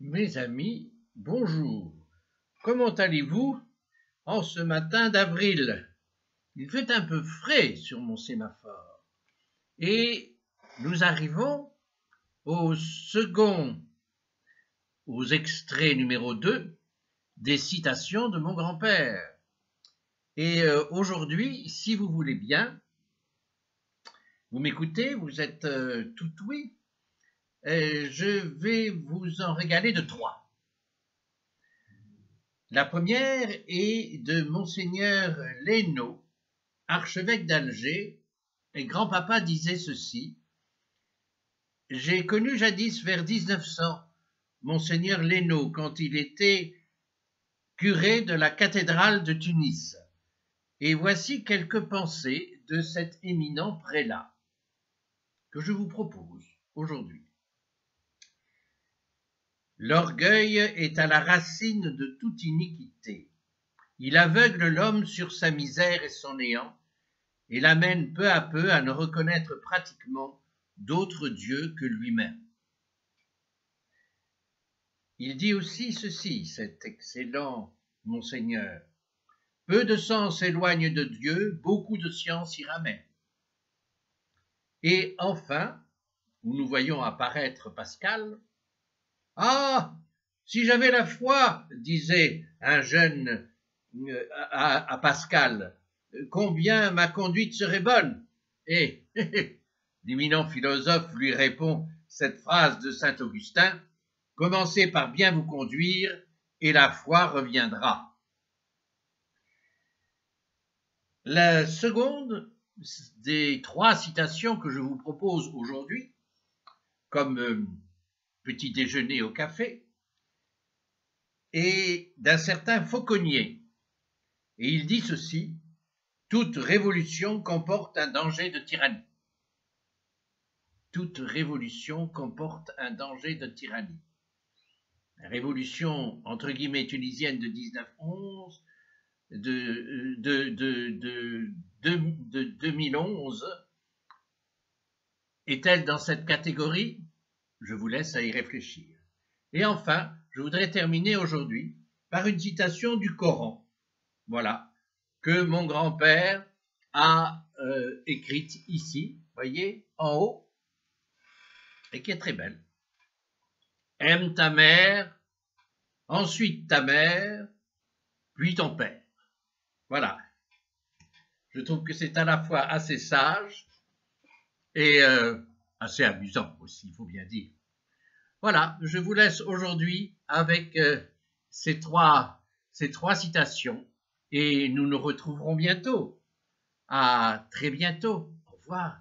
Mes amis, bonjour. Comment allez-vous en ce matin d'avril? Il fait un peu frais sur mon sémaphore. Et nous arrivons aux extraits numéro 2 des citations de mon grand-père. Et aujourd'hui, si vous voulez bien, vous m'écoutez, vous êtes tout oui. Je vais vous en régaler de 3. La première est de Monseigneur Leynaud, archevêque d'Alger, et grand-papa disait ceci: « J'ai connu jadis vers 1900 Monseigneur Leynaud quand il était curé de la cathédrale de Tunis, et voici quelques pensées de cet éminent prélat que je vous propose aujourd'hui. L'orgueil est à la racine de toute iniquité. Il aveugle l'homme sur sa misère et son néant, et l'amène peu à peu à ne reconnaître pratiquement d'autre Dieu que lui-même. » Il dit aussi ceci, cet excellent Monseigneur: « Peu de sens s'éloigne de Dieu, beaucoup de science y ramène. » Et enfin, où nous voyons apparaître Pascal, « Ah, si j'avais la foi, disait un jeune à Pascal, combien ma conduite serait bonne. » Et l'éminent philosophe lui répond cette phrase de saint Augustin: « Commencez par bien vous conduire et la foi reviendra. » La seconde des 3 citations que je vous propose aujourd'hui, comme petit déjeuner au café, est d'un certain Fauconnier. Et il dit ceci: « Toute révolution comporte un danger de tyrannie. » Toute révolution comporte un danger de tyrannie. La révolution, entre guillemets, tunisienne de 1911, de 2011, est-elle dans cette catégorie? Je vous laisse à y réfléchir. Et enfin, je voudrais terminer aujourd'hui par une citation du Coran, voilà, que mon grand-père a écrite ici, voyez, en haut, et qui est très belle. « Aime ta mère, ensuite ta mère, puis ton père. » Voilà. Je trouve que c'est à la fois assez sage et assez amusant aussi, il faut bien dire. Voilà, je vous laisse aujourd'hui avec ces trois citations et nous nous retrouverons bientôt. À très bientôt. Au revoir.